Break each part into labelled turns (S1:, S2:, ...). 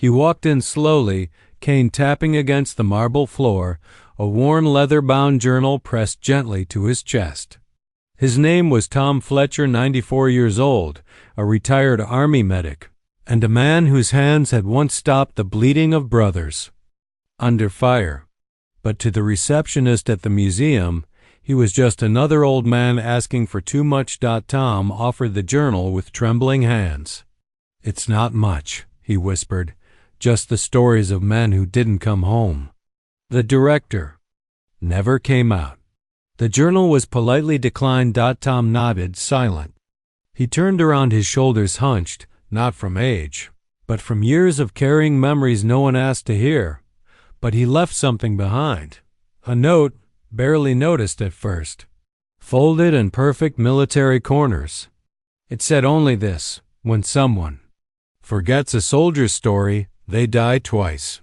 S1: He walked in slowly, cane tapping against the marble floor, a worn leather-bound journal pressed gently to his chest. His name was Tom Fletcher, 94 years old, a retired Army medic, and a man whose hands had once stopped the bleeding of brothers under fire. But to the receptionist at the museum, he was just another old man asking for too much. Tom offered the journal with trembling hands. "It's not much," he whispered, "just the stories of men who didn't come home." The director never came out. The journal was politely declined. Tom nodded, silent. He turned around, his shoulders hunched, not from age, but from years of carrying memories no one asked to hear. But he left something behind. A note, barely noticed at first, folded in perfect military corners. It said only this: when someone forgets a soldier's story, they die twice.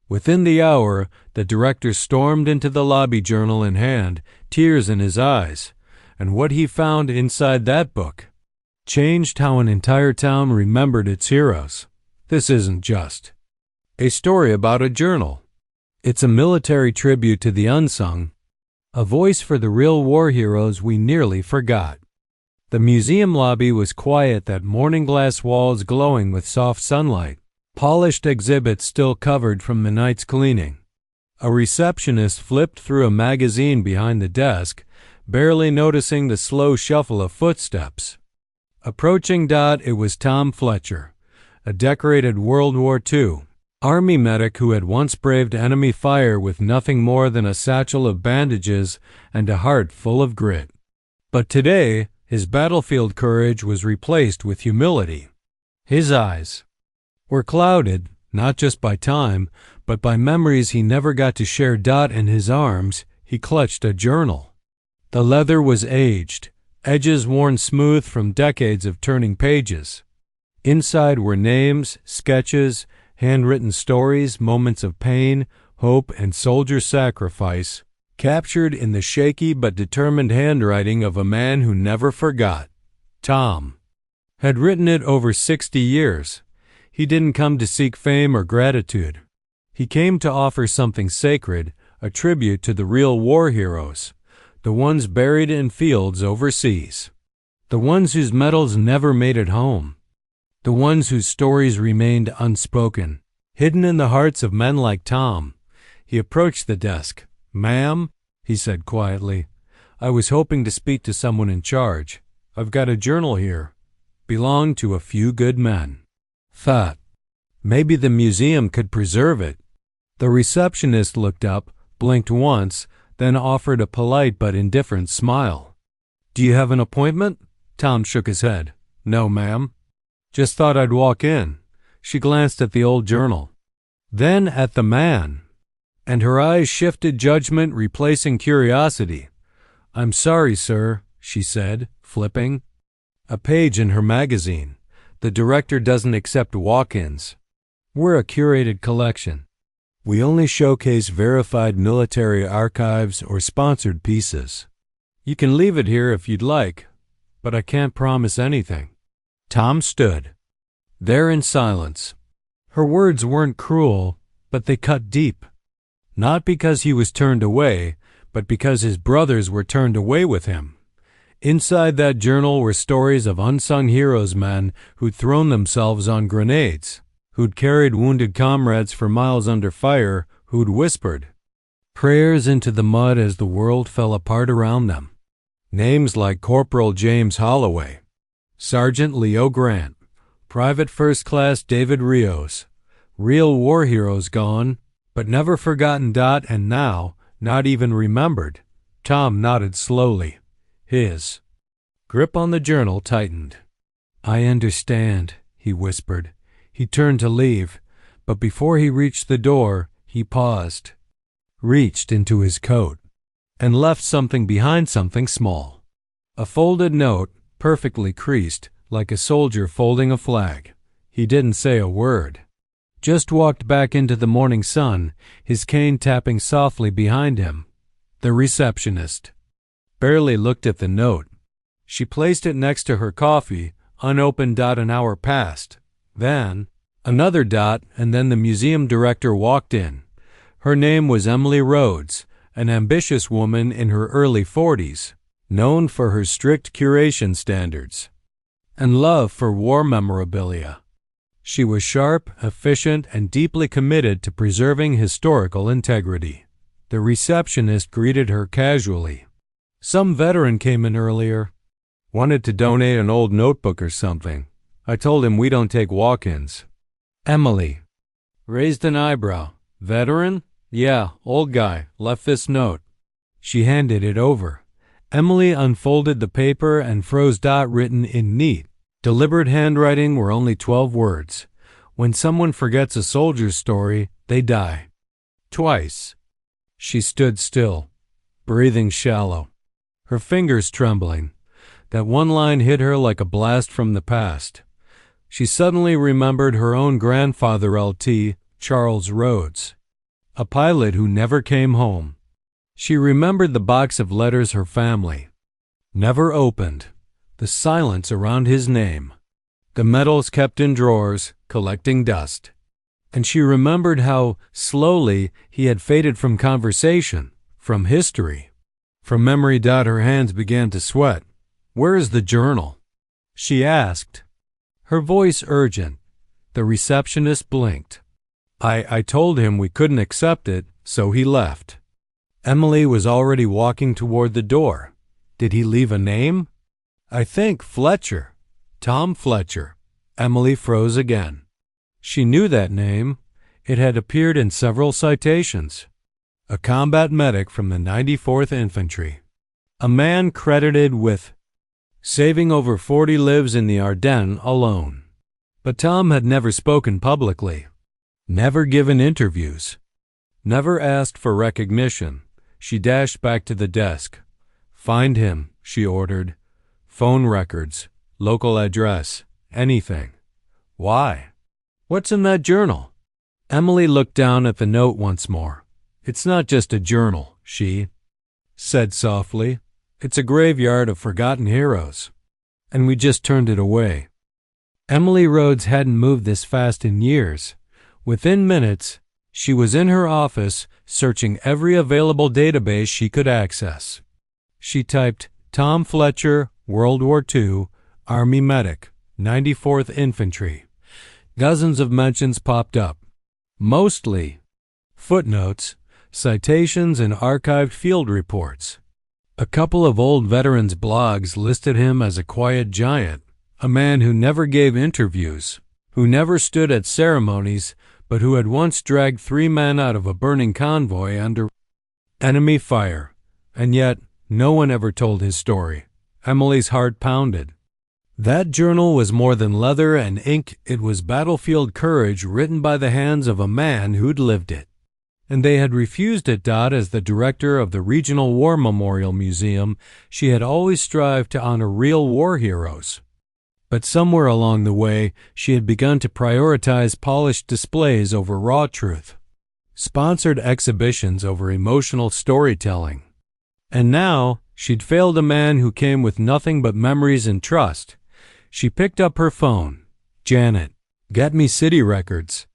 S1: Within the hour, the director stormed into the lobby, journal in hand, tears in his eyes, and what he found inside that book changed how an entire town remembered its heroes. This isn't just a story about a journal. It's a military tribute to the unsung, a voice for the real war heroes we nearly forgot. The museum lobby was quiet, that morning, glass walls glowing with soft sunlight, polished exhibits still covered from the night's cleaning. A receptionist flipped through a magazine behind the desk, barely noticing the slow shuffle of footsteps. Approaching. It was Tom Fletcher, a decorated World War II Army medic who had once braved enemy fire with nothing more than a satchel of bandages and a heart full of grit. But today, his battlefield courage was replaced with humility. His eyes were clouded, not just by time, but by memories he never got to share. In his arms, he clutched a journal. The leather was aged, edges worn smooth from decades of turning pages. Inside were names, sketches, handwritten stories, moments of pain, hope, and soldier sacrifice, captured in the shaky but determined handwriting of a man who never forgot. Tom had written it over 60 years. He didn't come to seek fame or gratitude. He came to offer something sacred, a tribute to the real war heroes, the ones buried in fields overseas, the ones whose medals never made it home, the ones whose stories remained unspoken, hidden in the hearts of men like Tom. He approached the desk. "Ma'am," he said quietly, "I was hoping to speak to someone in charge. I've got a journal here. Belonged to a few good men. Thought maybe the museum could preserve it." The receptionist looked up, blinked once, then offered a polite but indifferent smile. "Do you have an appointment?" Tom shook his head. "No, ma'am. Just thought I'd walk in." She glanced at the old journal, then at the man, and her eyes shifted, judgment replacing curiosity. "I'm sorry, sir," she said, flipping a page in her magazine. "The director doesn't accept walk-ins. We're a curated collection. We only showcase verified military archives or sponsored pieces. You can leave it here if you'd like, but I can't promise anything." Tom stood there in silence. Her words weren't cruel, but they cut deep. Not because he was turned away, but because his brothers were turned away with him. Inside that journal were stories of unsung heroes, men who'd thrown themselves on grenades, who'd carried wounded comrades for miles under fire, who'd whispered prayers into the mud as the world fell apart around them. Names like Corporal James Holloway, Sergeant Leo Grant, Private First Class David Rios, real war heroes gone, but never forgotten. And now, not even remembered. Tom nodded slowly. His grip on the journal tightened. "I understand," he whispered. He turned to leave, but before he reached the door, he paused, reached into his coat, and left something behind, something small. A folded note, perfectly creased, like a soldier folding a flag. He didn't say a word. Just walked back into the morning sun, his cane tapping softly behind him. The receptionist barely looked at the note. She placed it next to her coffee, unopened. An hour passed. Then Another dot, and then the museum director walked in. Her name was Emily Rhodes, an ambitious woman in her early 40s, known for her strict curation standards and love for war memorabilia. She was sharp, efficient, and deeply committed to preserving historical integrity. The receptionist greeted her casually. Some veteran came in earlier. Wanted to donate an old notebook or something. I told him we don't take walk-ins. Emily raised an eyebrow. Veteran? Yeah, old guy. Left this note. She handed it over. Emily unfolded the paper and froze dot written in neat, deliberate handwriting were only 12 words. When someone forgets a soldier's story, they die. Twice. She stood still, breathing shallow, her fingers trembling. That one line hit her like a blast from the past. She suddenly remembered her own grandfather, Lt. Charles Rhodes, a pilot who never came home. She remembered the box of letters her family never opened, the silence around his name, the medals kept in drawers, collecting dust. And she remembered how, slowly, he had faded from conversation, from history, from memory. Her hands began to sweat. "Where is the journal?" she asked, her voice urgent. The receptionist blinked. I told him we couldn't accept it, so he left." Emily was already walking toward the door. Did he leave a name? "I think Fletcher. Tom Fletcher." Emily froze again. She knew that name. It had appeared in several citations. A combat medic from the 94th Infantry. A man credited with saving over 40 lives in the Ardennes alone. But Tom had never spoken publicly, never given interviews, never asked for recognition. She dashed back to the desk. "Find him," she ordered. "Phone records, local address, anything." "Why? What's in that journal?" Emily looked down at the note once more. "It's not just a journal," she said softly. "It's a graveyard of forgotten heroes. And we just turned it away." Emily Rhodes hadn't moved this fast in years. Within minutes, she was in her office searching every available database she could access. She typed Tom Fletcher, World War II, Army Medic, 94th Infantry. Dozens of mentions popped up. Mostly footnotes, citations, and archived field reports. A couple of old veterans' blogs listed him as a quiet giant, a man who never gave interviews, who never stood at ceremonies, but who had once dragged 3 men out of a burning convoy under enemy fire. And yet, no one ever told his story. Emily's heart pounded. That journal was more than leather and ink. It was battlefield courage written by the hands of a man who'd lived it. And they had refused it. As the director of the Regional War Memorial Museum, she had always strived to honor real war heroes. But somewhere along the way, she had begun to prioritize polished displays over raw truth, sponsored exhibitions over emotional storytelling. And now, she'd failed a man who came with nothing but memories and trust. She picked up her phone. "Janet, get me city records.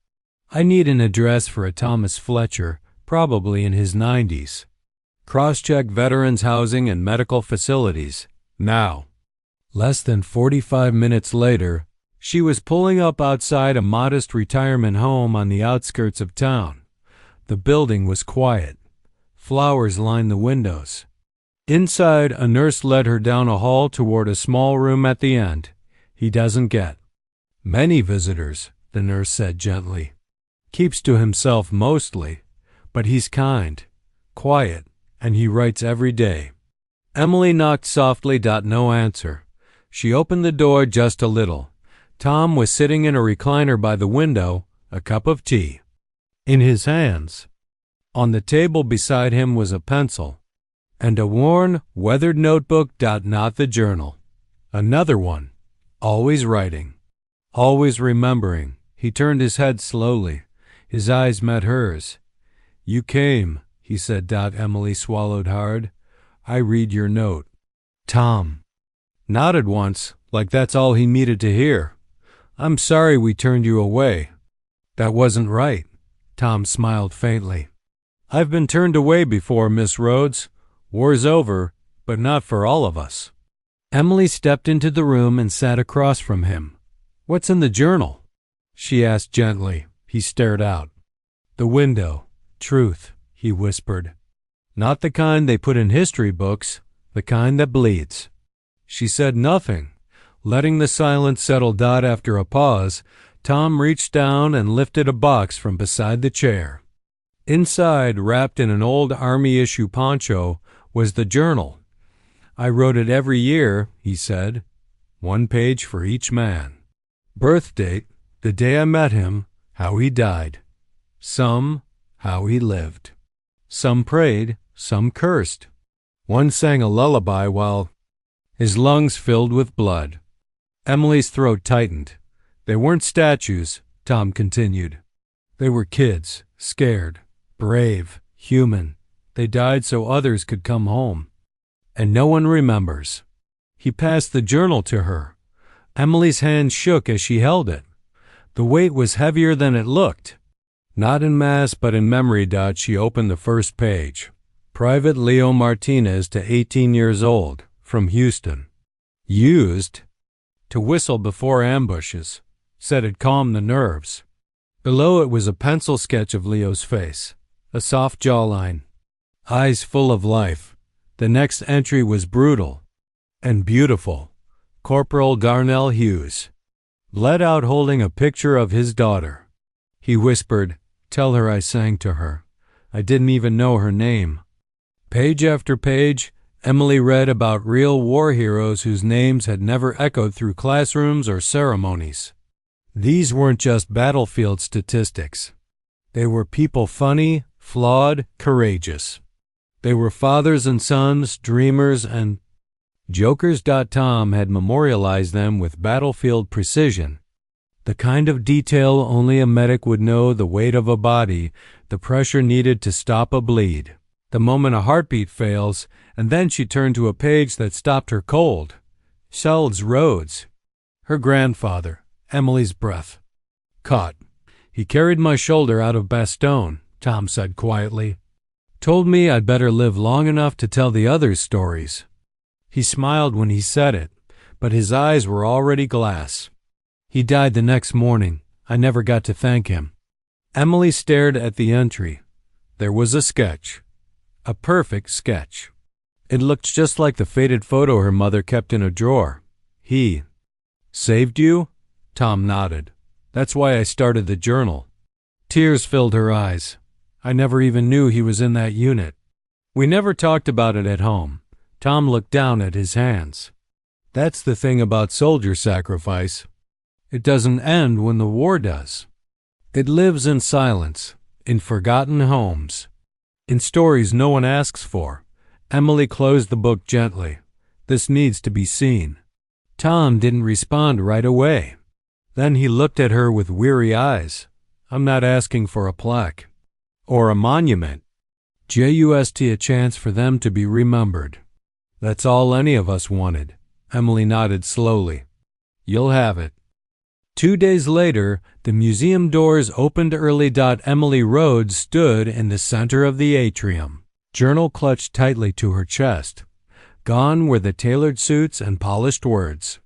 S1: I need an address for a Thomas Fletcher, probably in his 90s. Cross-check veterans' housing and medical facilities. Now." Less than 45 minutes later, she was pulling up outside a modest retirement home on the outskirts of town. The building was quiet. Flowers lined the windows. Inside, a nurse led her down a hall toward a small room at the end. "He doesn't get many visitors," the nurse said gently. "Keeps to himself mostly, but he's kind, quiet, and he writes every day." Emily knocked softly. No answer. She opened the door just a little. Tom was sitting in a recliner by the window, a cup of tea in his hands. On the table beside him was a pencil and a worn, weathered notebook. Not the journal. Another one. Always writing. Always remembering. He turned his head slowly. His eyes met hers. "You came," he said. Emily swallowed hard. "I read your note." Tom nodded once, like that's all he needed to hear. "I'm sorry we turned you away. That wasn't right. Tom smiled faintly. I've been turned away before, Miss Rhodes. War's over, but not for all of us. Emily stepped into the room and sat across from him. What's in the journal? She asked gently. He stared out. The window. Truth, he whispered. Not the kind they put in history books, the kind that bleeds. She said nothing. Letting the silence settle. After a pause, Tom reached down and lifted a box from beside the chair. Inside, wrapped in an old Army-issue poncho, was the journal. I wrote it every year, he said. 1 page for each man. Birth date, the day I met him, how he died. Some, how he lived. Some prayed, some cursed. One sang a lullaby while his lungs filled with blood. Emily's throat tightened. They weren't statues, Tom continued. They were kids, scared, brave, human. They died so others could come home. And no one remembers. He passed the journal to her. Emily's hand shook as she held it. The weight was heavier than it looked. Not in mass, but in memory. She opened the first page. Private Leo Martinez to 18 years old, from Houston. Used to whistle before ambushes. Said it calmed the nerves. Below it was a pencil sketch of Leo's face. A soft jawline. Eyes full of life. The next entry was brutal and beautiful. Corporal Darnell Hughes. Bled out holding a picture of his daughter. He whispered, Tell her I sang to her. I didn't even know her name. Page after page, Emily read about real war heroes whose names had never echoed through classrooms or ceremonies. These weren't just battlefield statistics. They were people funny, flawed, courageous. They were fathers and sons, dreamers and jokers. Tom had memorialized them with battlefield precision. The kind of detail only a medic would know: the weight of a body, the pressure needed to stop a bleed, the moment a heartbeat fails. And then she turned to a page that stopped her cold. Sheld's Rhodes. Her grandfather. Emily's breath caught. He carried my shoulder out of Bastogne, Tom said quietly. Told me I'd better live long enough to tell the others' stories. He smiled when he said it, but his eyes were already glass. He died the next morning. I never got to thank him. Emily stared at the entry. There was a sketch. A perfect sketch. It looked just like the faded photo her mother kept in a drawer. He saved you? Tom nodded. That's why I started the journal. Tears filled her eyes. I never even knew he was in that unit. We never talked about it at home. Tom looked down at his hands. That's the thing about soldier sacrifice. It doesn't end when the war does. It lives in silence, in forgotten homes, in stories no one asks for. Emily closed the book gently. This needs to be seen. Tom didn't respond right away. Then he looked at her with weary eyes. I'm not asking for a plaque or a monument. Just a chance for them to be remembered. That's all any of us wanted. Emily nodded slowly. You'll have it. 2 days later, the museum doors opened early. Emily Rhodes stood in the center of the atrium, journal clutched tightly to her chest. Gone were the tailored suits and polished words.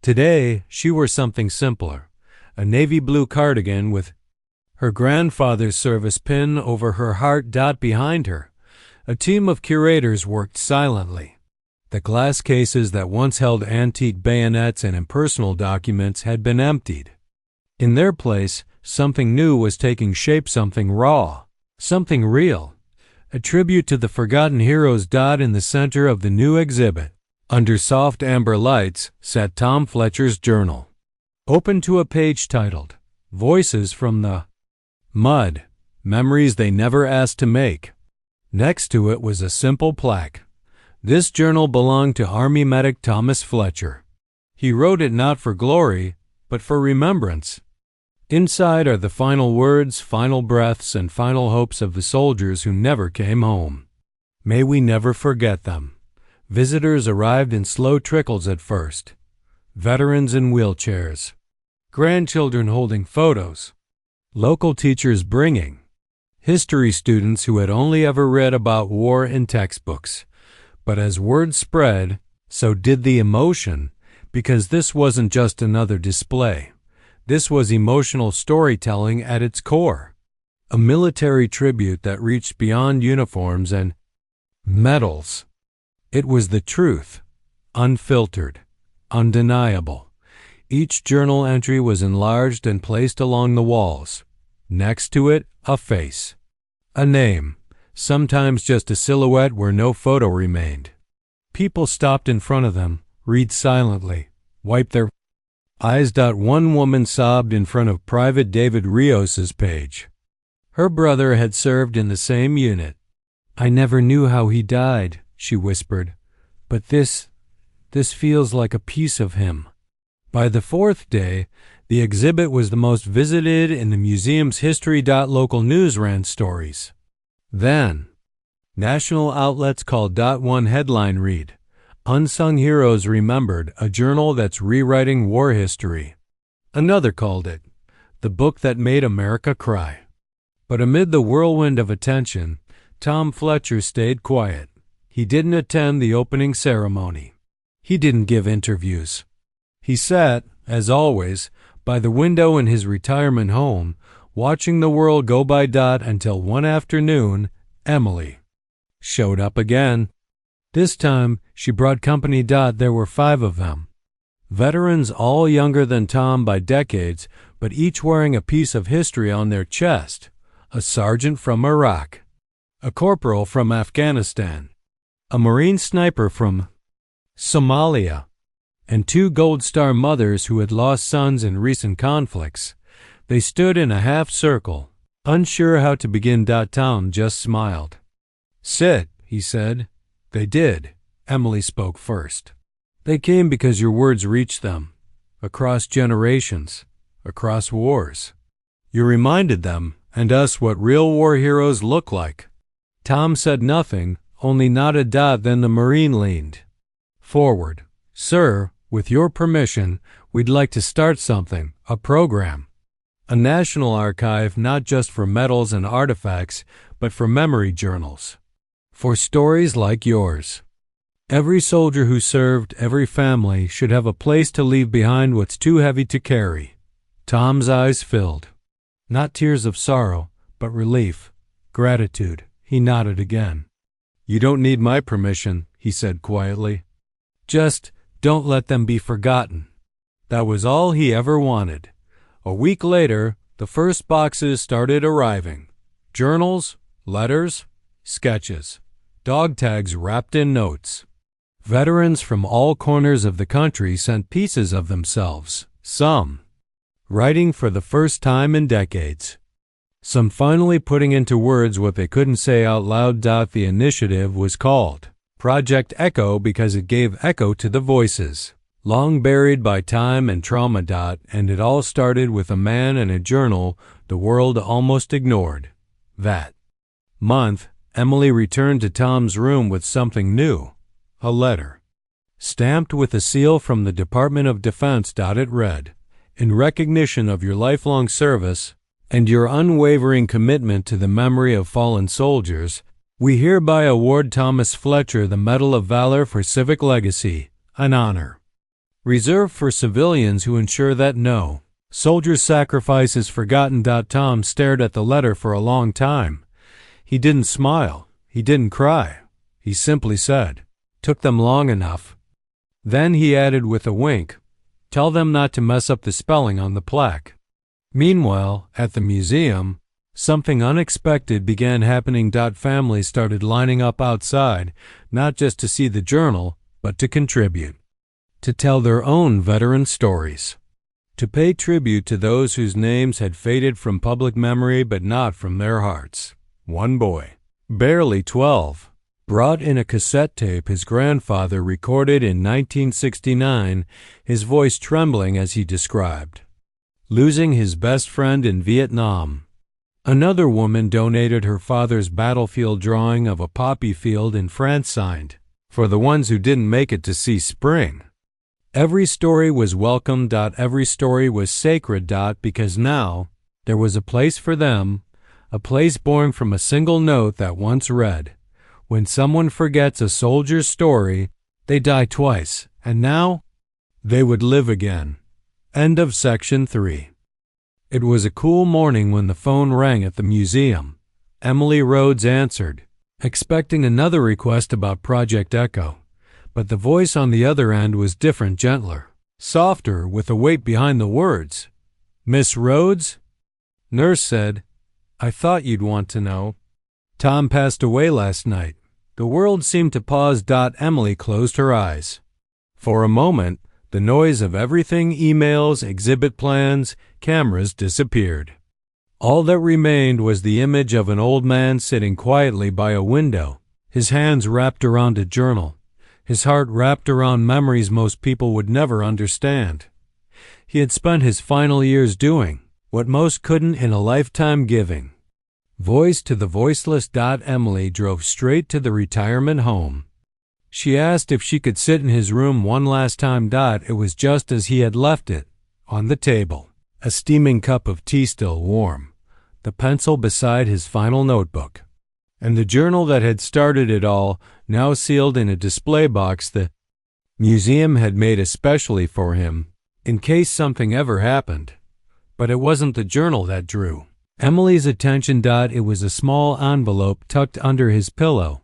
S1: Today, she wore something simpler, a navy blue cardigan with her grandfather's service pin over her heart. Behind her, a team of curators worked silently. The glass cases that once held antique bayonets and impersonal documents had been emptied. In their place, something new was taking shape, something raw, something real, a tribute to the forgotten heroes. In the center of the new exhibit, under soft amber lights, sat Tom Fletcher's journal, open to a page titled, Voices from the Mud, Memories They Never Asked to Make. Next to it was a simple plaque. This journal belonged to Army medic Thomas Fletcher. He wrote it not for glory, but for remembrance. Inside are the final words, final breaths, and final hopes of the soldiers who never came home. May we never forget them. Visitors arrived in slow trickles at first. Veterans in wheelchairs. Grandchildren holding photos. local teachers bringing, history students who had only ever read about war in textbooks. But as word spread, so did the emotion, because this wasn't just another display. This was emotional storytelling at its core, a military tribute that reached beyond uniforms and medals. It was the truth, unfiltered, undeniable. Each journal entry was enlarged and placed along the walls. Next to it, a face, a name, sometimes just a silhouette where no photo remained. People stopped in front of them, read silently, wiped their eyes. One woman sobbed in front of Private David Rios's page. Her brother had served in the same unit. "I never knew how he died," she whispered, "but this feels like a piece of him." By the fourth day, the exhibit was the most visited in the museum's history. Local news ran stories. Then, national outlets called one headline read, "Unsung Heroes Remembered, a journal that's rewriting war history." Another called it, "The book that made America cry." But amid the whirlwind of attention, Tom Fletcher stayed quiet. He didn't attend the opening ceremony. He didn't give interviews. He sat, as always, by the window in his retirement home, watching the world go by. Until one afternoon, Emily showed up again. This time, she brought company. There were 5 of them. Veterans all younger than Tom by decades, but each wearing a piece of history on their chest. A sergeant from Iraq, a corporal from Afghanistan, a Marine sniper from Somalia, and 2 Gold Star mothers who had lost sons in recent conflicts. They stood in a half circle, unsure how to begin. Tom just smiled. "Sit," he said. "They did." Emily spoke first. "They came because your words reached them, across generations, across wars. You reminded them and us what real war heroes look like." Tom said nothing, only nodded. Then the Marine leaned forward. "Sir, with your permission, we'd like to start something, a program. A national archive not just for medals and artifacts, but for memory journals. For stories like yours. Every soldier who served, every family, should have a place to leave behind what's too heavy to carry." Tom's eyes filled. Not tears of sorrow, but relief, gratitude. He nodded again. "You don't need my permission," he said quietly. "Just don't let them be forgotten." That was all he ever wanted. A week later, the first boxes started arriving. Journals, letters, sketches, dog tags wrapped in notes. Veterans from all corners of the country sent pieces of themselves, some writing for the first time in decades, some finally putting into words what they couldn't say out loud. The initiative was called Project Echo because it gave echo to the voices, long buried by time and trauma. And it all started with a man and a journal the world almost ignored. That month, Emily returned to Tom's room with something new, a letter, stamped with a seal from the Department of Defense. It read, "In recognition of your lifelong service and your unwavering commitment to the memory of fallen soldiers, we hereby award Thomas Fletcher the Medal of Valor for Civic Legacy, an honor reserved for civilians who ensure that no soldier's sacrifice is forgotten." Tom stared at the letter for a long time. He didn't smile. He didn't cry. He simply said, "Took them long enough." Then he added with a wink, "Tell them not to mess up the spelling on the plaque." Meanwhile, at the museum, something unexpected began happening. Families started lining up outside, not just to see the journal, but to contribute, to tell their own veteran stories, to pay tribute to those whose names had faded from public memory but not from their hearts. One boy, barely 12, brought in a cassette tape his grandfather recorded in 1969, his voice trembling as he described losing his best friend in Vietnam. Another woman donated her father's battlefield drawing of a poppy field in France signed, "For the ones who didn't make it to see spring." Every story was welcome. Every story was sacred. Because now, There was a place for them, a place born from a single note that once read, "When someone forgets a soldier's story, they die twice, and now they would live again." End of section 3. It was a cool morning when the phone rang at the museum. Emily Rhodes answered, expecting another request about Project Echo, but the voice on the other end was different, gentler, softer, with a weight behind the words. "Miss Rhodes?" Nurse said, "I thought you'd want to know. Tom passed away last night." The world seemed to pause. Emily closed her eyes. For a moment, the noise of everything, emails, exhibit plans, cameras, disappeared. All that remained was the image of an old man sitting quietly by a window, his hands wrapped around a journal, his heart wrapped around memories most people would never understand. He had spent his final years doing what most couldn't in a lifetime, giving voice to the voiceless. Emily drove straight to the retirement home. She asked if she could sit in his room one last time. It was just as he had left it, on the table, a steaming cup of tea still warm, the pencil beside his final notebook, and the journal that had started it all, now sealed in a display box the museum had made especially for him, in case something ever happened. But it wasn't the journal that drew Emily's attention. It was a small envelope tucked under his pillow,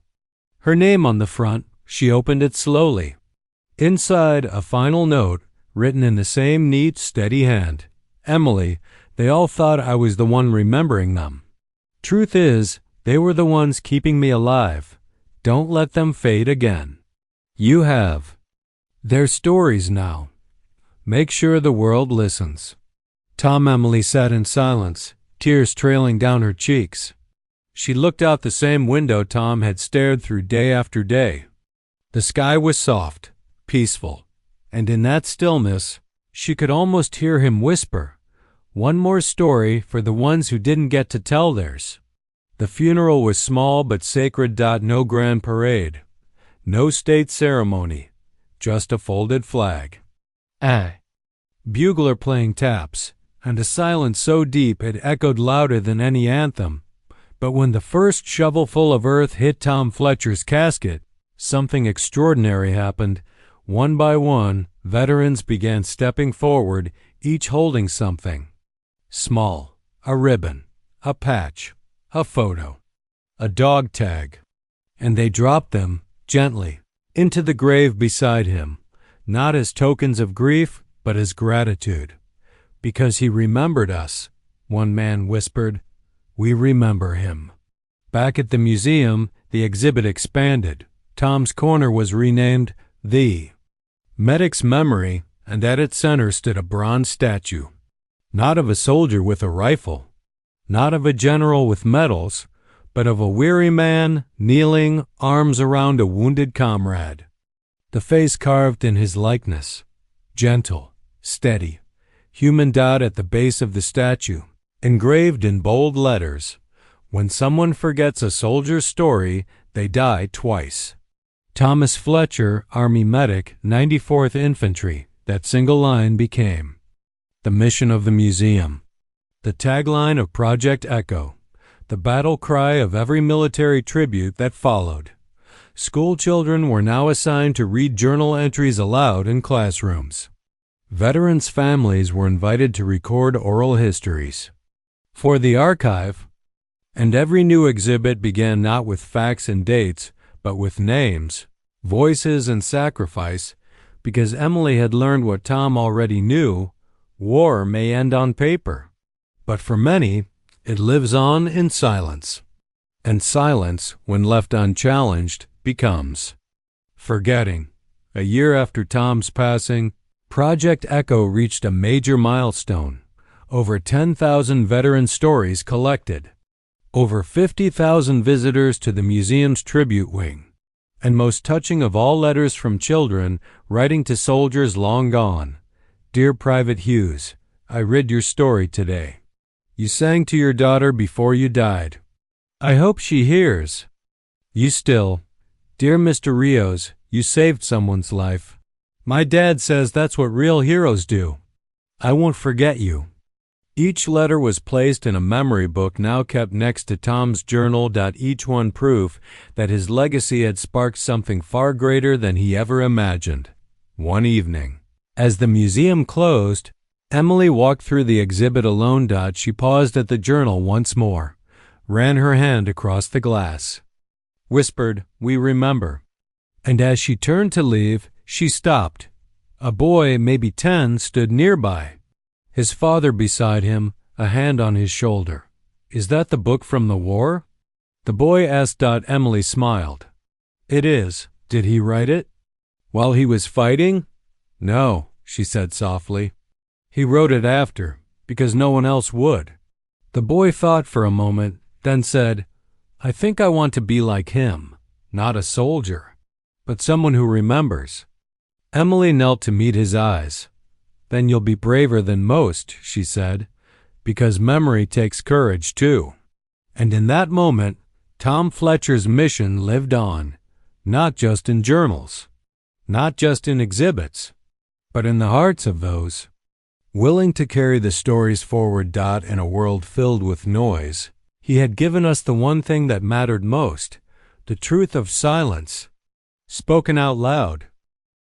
S1: her name on the front. She opened it slowly. Inside, a final note, written in the same neat, steady hand. "Emily, they all thought I was the one remembering them. Truth is, they were the ones keeping me alive. Don't let them fade again. You have their stories now. Make sure the world listens." Tom. Emily sat in silence, tears trailing down her cheeks. She looked out the same window Tom had stared through day after day. The sky was soft, peaceful, and in that stillness, she could almost hear him whisper, "One more story for the ones who didn't get to tell theirs." The funeral was small but sacred. No grand parade, no state ceremony, just a folded flag, a bugler playing taps, and a silence so deep it echoed louder than any anthem. But when the first shovelful of earth hit Tom Fletcher's casket, something extraordinary happened. One by one, veterans began stepping forward, each holding something small, a ribbon, a patch, a photo, a dog tag, and they dropped them, gently, into the grave beside him, not as tokens of grief, but as gratitude. "Because he remembered us," one man whispered. "We remember him." Back at the museum, the exhibit expanded. Tom's corner was renamed The Medic's Memory, and at its center stood a bronze statue, not of a soldier with a rifle, not of a general with medals, but of a weary man kneeling, arms around a wounded comrade. The face carved in his likeness, gentle, steady, human. At the base of the statue, engraved in bold letters, "When someone forgets a soldier's story, they die twice." Thomas Fletcher, Army Medic, 94th Infantry. That single line became the mission of the museum, the tagline of Project Echo, the battle cry of every military tribute that followed. School children were now assigned to read journal entries aloud in classrooms. Veterans' families were invited to record oral histories for the archive, and every new exhibit began not with facts and dates, but with names, voices, and sacrifice, because Emily had learned what Tom already knew: war may end on paper, but for many, it lives on in silence. And silence, when left unchallenged, becomes forgetting. A year after Tom's passing, Project Echo reached a major milestone. Over 10,000 veteran stories collected, over 50,000 visitors to the museum's tribute wing, and most touching of all, letters from children writing to soldiers long gone. "Dear Private Hughes, I read your story today. You sang to your daughter before you died. I hope she hears you still. Dear Mr. Rios, you saved someone's life. My dad says that's what real heroes do. I won't forget you. Each letter was placed in a memory book now kept next to Tom's journal. Each one proof that his legacy had sparked something far greater than he ever imagined. One evening, as the museum closed, Emily walked through the exhibit alone. She paused at the journal once more, ran her hand across the glass, whispered, "We remember." And as she turned to leave, she stopped. A boy, maybe 10, stood nearby, his father beside him, a hand on his shoulder. "Is that the book from the war?" the boy asked. Emily smiled. "It is. Did he write it while he was fighting?" "No," she said softly. "He wrote it after, because no one else would." The boy thought for a moment, then said, "I think I want to be like him, not a soldier, but someone who remembers." Emily knelt to meet his eyes. "Then you'll be braver than most," she said, "because memory takes courage too." And in that moment, Tom Fletcher's mission lived on, not just in journals, not just in exhibits, but in the hearts of those willing to carry the stories forward. In a world filled with noise, he had given us the one thing that mattered most, the truth of silence, spoken out loud.